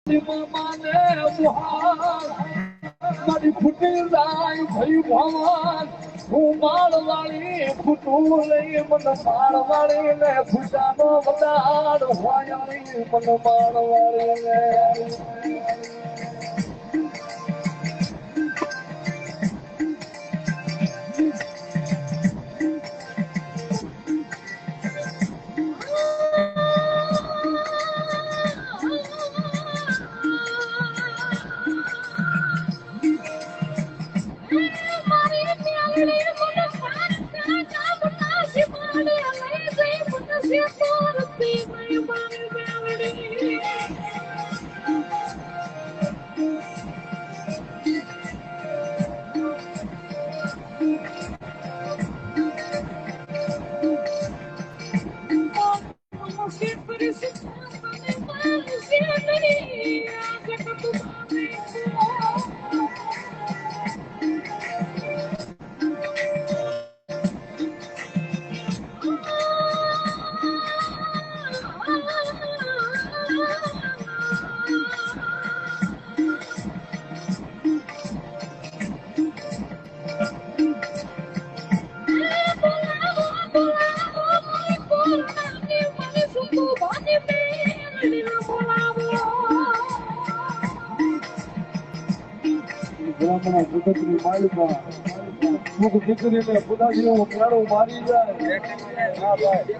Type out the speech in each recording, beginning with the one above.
મારી ફૂટી જાય ભઈ ભવાન હું માળવાળી ફૂટું લઈ મને માળવાળી ને ફૂટાનો વડાડ વાયાળી મને માળવાળી ને જગતની માલિકા મુખ દીકરીને પુદાડીઓ પ્યારો મારી જાય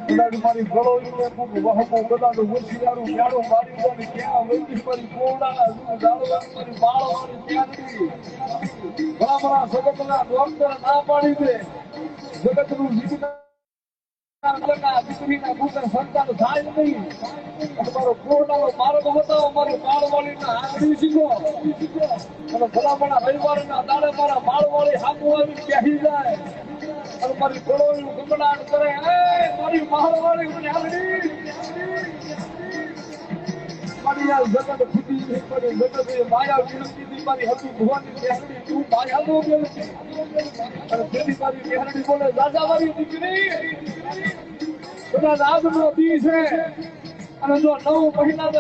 પુદાડી મારી ગળોઈને મુખ વહમો બધાનું હોશિયારું પ્યારો મારી જાય ક્યાં વૈદિક મારી કોડા જાળવાની મારી બાળવાની ત્યાંથી ઘણા જગતના ડોક્ટર ના પાડી દે જગતનું જીવન દીકરીના પુત્ર સંતાન થાય નહીં તમારો કોરોનાનો માર્ગ બતાવો મારી બાળવાળીના આંગળી શીખો અને ભલામણા રવિવારના દાડે મારા બાળવાળી હામું આવી કહી જાય અને મારી ગળોનું ગમડાટ કરે મારી બાળવાળી મને આંગળી મારી આ જગત ફૂટી નહીં પડે જગત માયા વિનંતી મારી હતી ભગવાનની બેહરડી તું માયા નો ગયો અને તેથી મારી બેહરડી બોલે દાદા મારી દીકરી બધા રાજનો દી છે અને જો 9 મહિના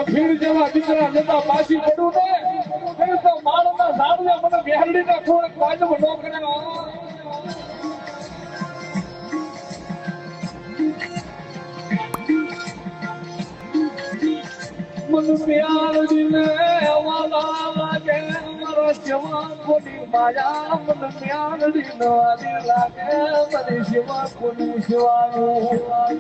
ભીડ જેવા દીકરા જતા પાછી પડું ને તો માળના ઝાડને મને બેહરડી ના ખોળે વાજબ નો કરે મન પ્યારડીને વાલા લાગે મારો જવાન કોની માયા મન પ્યારડી નો આદી લાગે મને જવાન કોની શિવાયું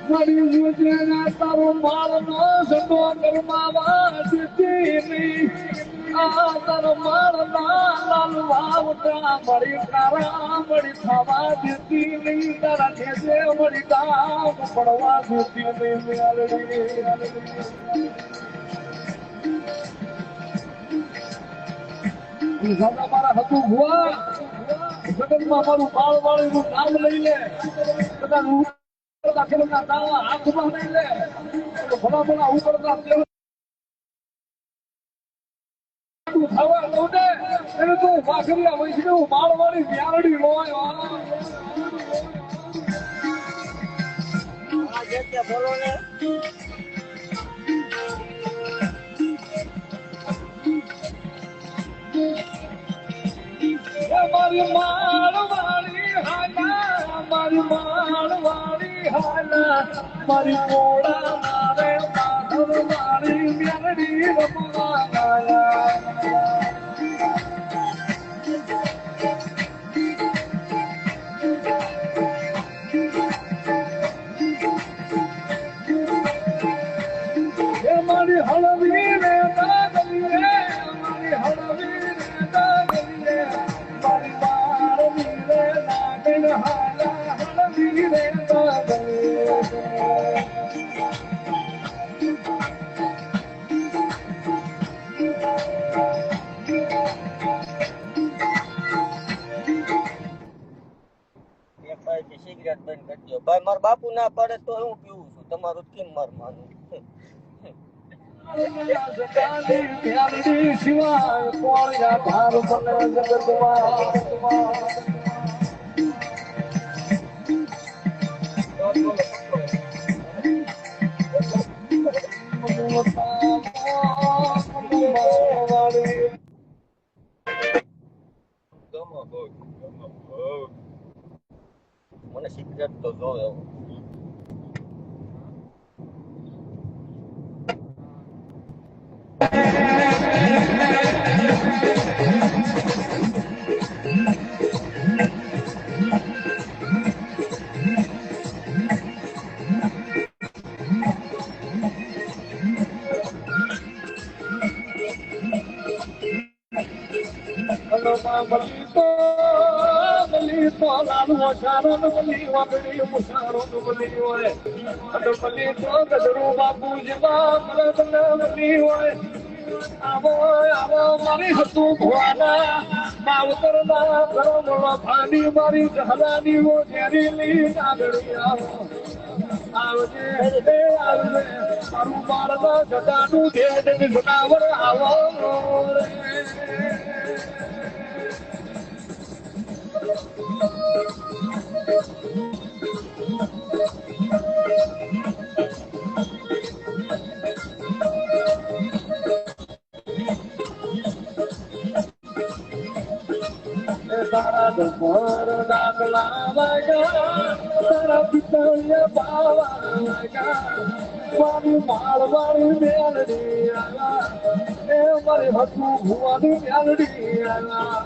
મારી યોજના તારો માલ નો સડો કરમાવા દીધી નહીં આ તારો માલ ના લાલ વાવટા મળી કારા મળી થવા દીધી નહીં તારા ઠેસે મળી કામ પડવા દીધી નહીં દાદા મારા હતું ભુવા જગતમાં મારું બાળવાળી નું નામ લઈ લે કદાચ ખેલના દાવા હાથમાં નહીં લે ભલા ભલા ઉપરના થવા દઉં ને એને તો વાઘરિયા વૈષ્ણવ માળવાળી વ્યારડી હોય બોલો ને મારી માળવાળી હાલા મારી માળવાળી હાલા મારી મોડા મારે માધવ મારી મ્યારડી રમવા ગાયા મારી હળવી રે દાગલી રે મારી હળવી રે દાગલી રે મારી બાળવી રે નાગણ હાલા હળવી રે દાગલી ફરિયાદ બંધ કરી દો ભાઈ. મારા બાપુ ના પડે તો હું પીવું છું, તમારું કેમ માર માનું? સિવાય કોણ યાર મને જગતમાં મને સિગરેટ તો જોવે. બલી તો લાલવો ચારો બલી વાગડી મુસારો બલી હોય બલી તો ગજરું બાપુ જેવા બલી હોય. આવો આવો મારી હતું ભુવાના માવતરના ઘરો ભાની મારી જહલાની વો જેરીલી નાગડી આવો આવજે આવજે મારું મારના જટાનું ધેડ જનાવર આવો તારા ડુમર ડાકલા વાગ્યા તારા પિતળિયા બાવા વાગ્યા મારી માળવાળી મેલડી આવ્યા એ મારી હતું ભુવાની મેલડી આવ્યા.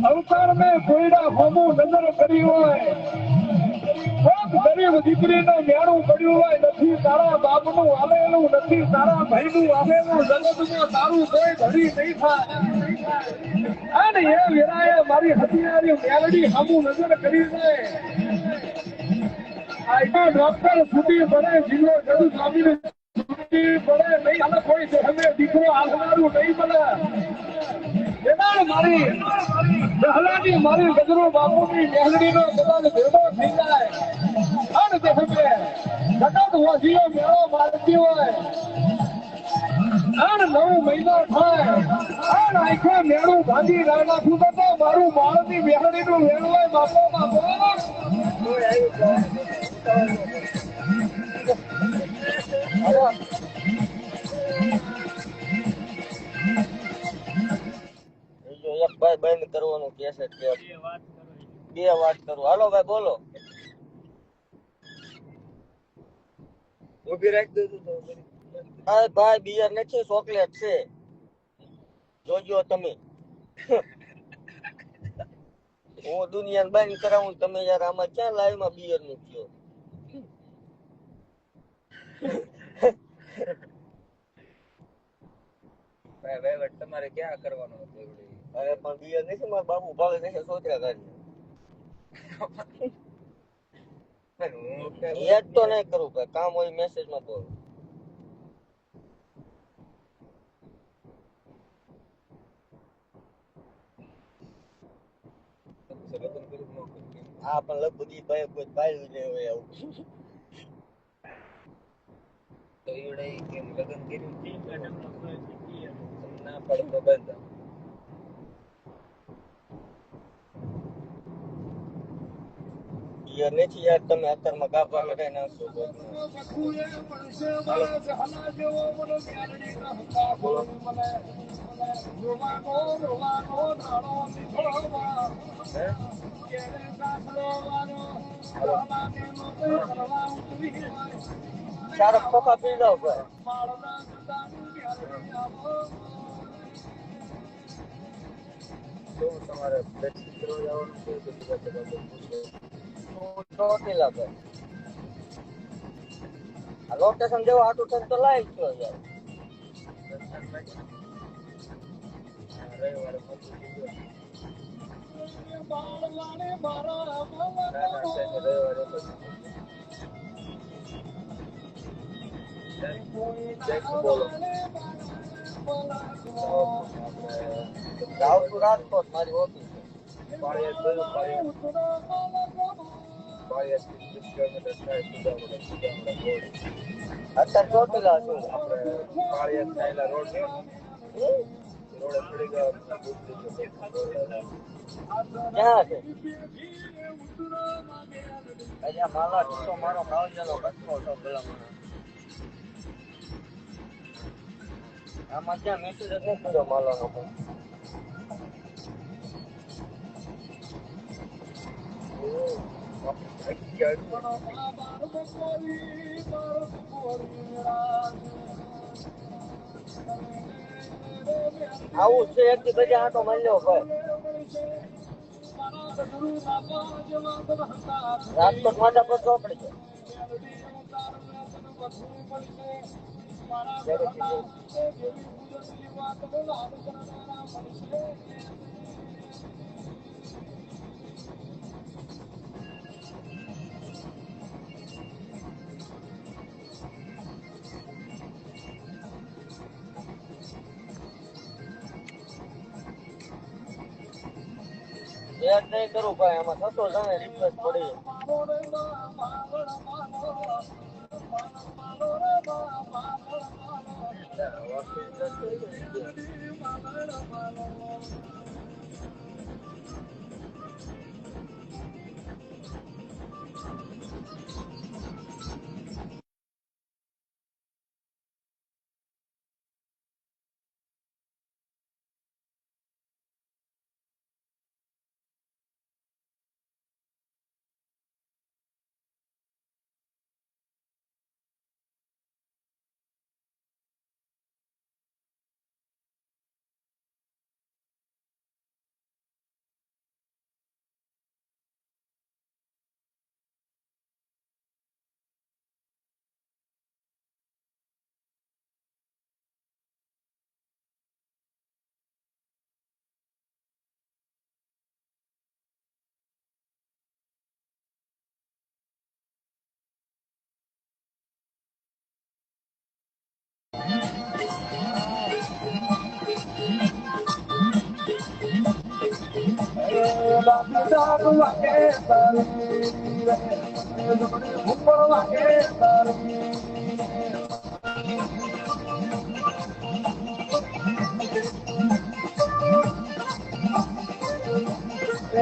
અવતાર મેં કોઈના હોમું નજર કરી હોય ગરીબ દીકરીને મેળું પડ્યું હોય નથી તારા બાપનું આવેલું નથી તારા ભાઈનું આવેલું જગતમાં તારું કોઈ ઘડી નહીં થાય. અને એ વેરાએ મારી હથિયારી મેલડી સામું નજર કરી દે આ ડોક્ટર છૂટી પડે જિલ્લો જડુ સ્વામી છૂટી પડે નહીં અને કોઈ અમે દીકરો આવનારું નહીં મળે. મારી દહલાની મારી ગજરો બાપુની મેલડીનો બધા ભેગો થઈ જાય અને તે સમજે સતત વાસીઓ મેળો મારતી હોય અને 9 મહિના થાય અને આખે મેળું ભાંગી નાખું તો મારું બાળની મેલડીનું વેણ હોય બાપો બાપો એક ભાઈ બંધ કરવાનું કે છે કે બે વાત કરું. હાલો ભાઈ બોલો. ઉભી રાખી દઉં તો ભાઈ બિયર નથી ચોકલેટ છે જોજો તમે. હું દુનિયાને બંધ કરાવું તમે યાર આમાં ક્યાં લાઈવમાં બિયર મૂક્યો? ભાઈ તમારે ક્યાં કરવાનું હતું? અરે પણ બિયર નથી મારા બાપુ ભાવે નથી સોચરા કાઢી યાદ તો નહીં કરું ભાઈ, કામ હોય મેસેજમાં બોલું. હા પણ લગભગ ભાઈ કોઈ પાયું જ હોય આવું તો એવડે કેમ લગ્ન કર્યું ના પડે તો બંધ યાર નથી યાર તમે અત્યારમાં ગાભા લગાઈ નાખશો ચાર ખોખા પી જાવ ભાઈ. તમારે લોકેશન જેવો આટું થઈને તો લાઈવ થયો યાર. બોલો આવતું રાજકોટ મારી ઓફિસ અત્યારે ચોટીલા છું ક્યાં છે અહીંયા માલા તો મારો ભાવજનો કચ્છો હતો પેલા મને આમાં ક્યાં મેસેજ જ નથી કર્યો માલાનો આવું છે એક થી બજે આટો મળ્યો ભાઈ રાજકોટ માથા પર ચોપડી છે યાદ નહીં કરું ભાઈ આમાં થતો જાણે રિક્વેસ્ટ પડી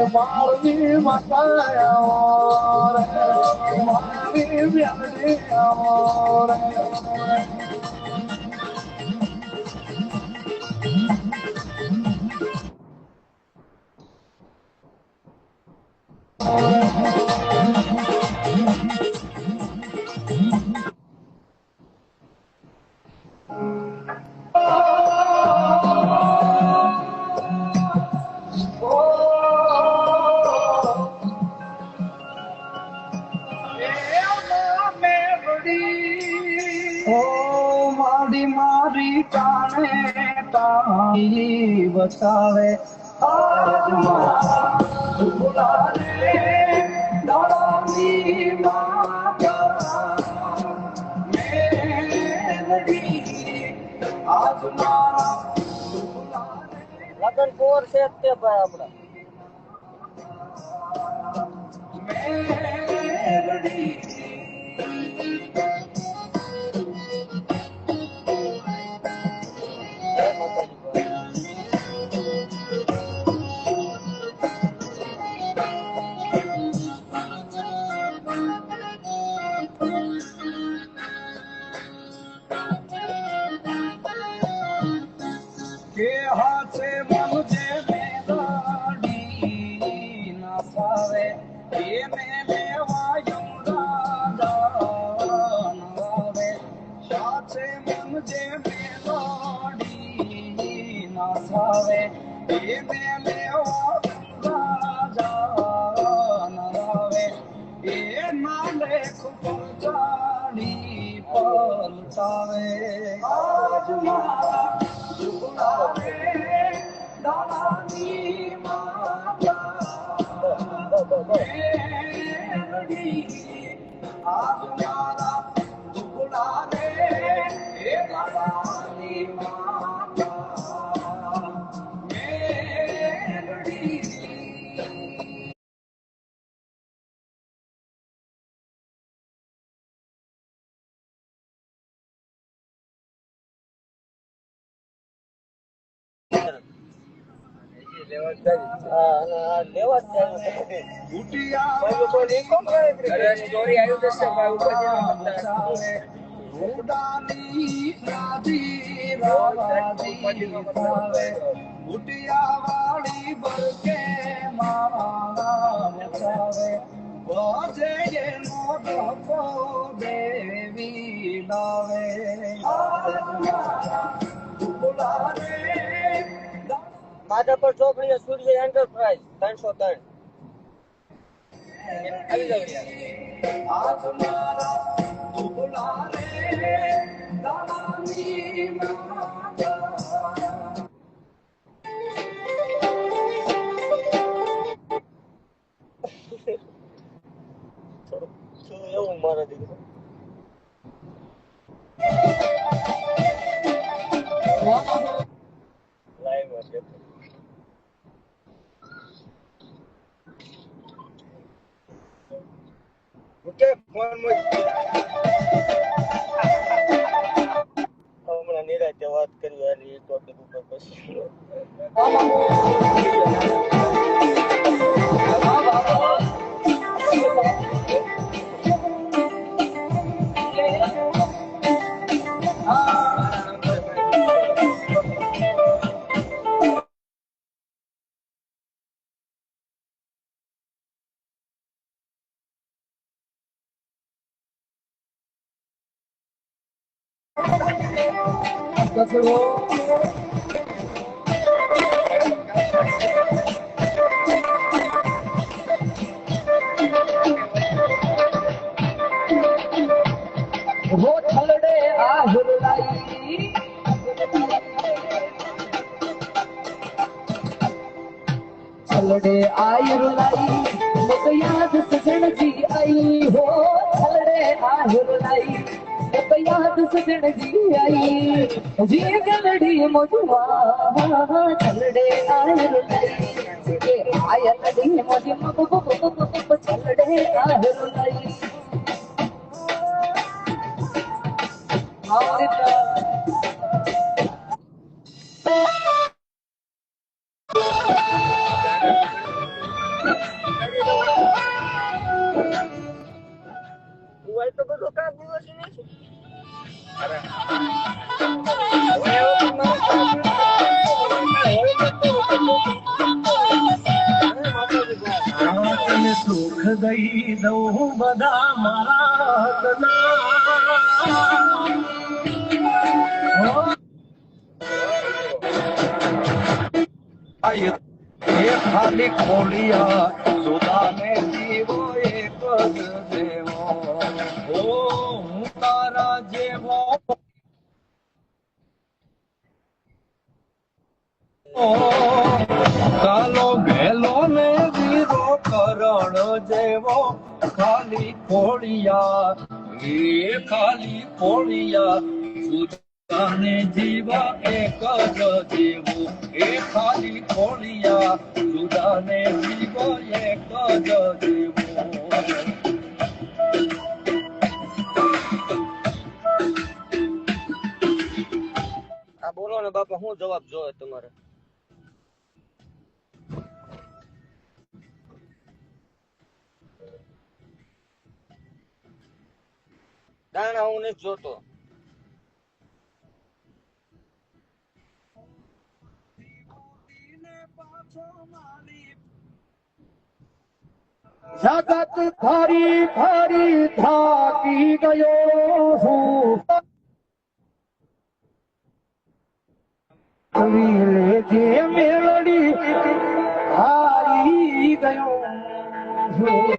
મારી માતા મારી વ્યાડી મારી કાને તારી બતાવે આજ મારા ભુલારે દાદાની માતા મેલડી આજ મારા લગન કોર છે તે ભાઈ આપડા મેલડી के हाथे मुझे मेलाडी ना पावे ये मैंने वायुं राजा नवावे हाथे मुझे मेलाडी ना पावे ये मैंने वायुं राजा नवावे ये नाले खुपर जानी पलटावे आज मारा दादानी माता मेलडी आज मारा હા, અને આ લેવા જ ચાલુ છે. કોઈ કોઈ નીકળો કરે છે. અરે સ્ટોરી આવ્યું છે ભાઈ ઉપર બચાવે ઉડાની રાધી રાધી થાવે ઉટિયા વાળી બરકે મારા બચાવે બોજે નો ડકો દેવી લાવે માધાપર ચોકડીએ સૂર્ય એન્ટરપ્રાઇઝ 303 આવી જાવ યાર. આજ મારા દુબલા રે દાની શું એવું મારા દીકરો લાઈવ હશે. ઓકે ફોન હમણાં નિરાતે વાત કરી અને એ ટોપિક ઉપર પછી वो छलड़े आहुलाई छलड़े आयुलाई मुझे याद सजन जी आई हो छलड़े आहुलाई मुझे याद सजन जी आई जी गलड़ी मुझवा छलड़े आयुलाई आयलड़ी मुझे छलड़े आहुलाई દિવાળી તો બધું કામ દિવસ નથી. તને સુખ દઈ દઉં બધા મારા એ ખાલી ખોલિયા સુદાને જીવો એક જ દેવો ઓ હું તારા જેવો કાલો ભેલો ને વીરો કરણ જેવો ખાલી ખોલિયા એ ખાલી ખોલિયા સુદાને જીવા એક જ દેવો એ ખાલી ખોલિયા સુદાને જીવો એક જ દેવો આ બોલો ને બાપા શું જવાબ જોવે તમારે? દાણા હું નથી જોતો. જગત ફરી ફરી થાકી ગયો હું લેજે મેળડી હારી ગયો છું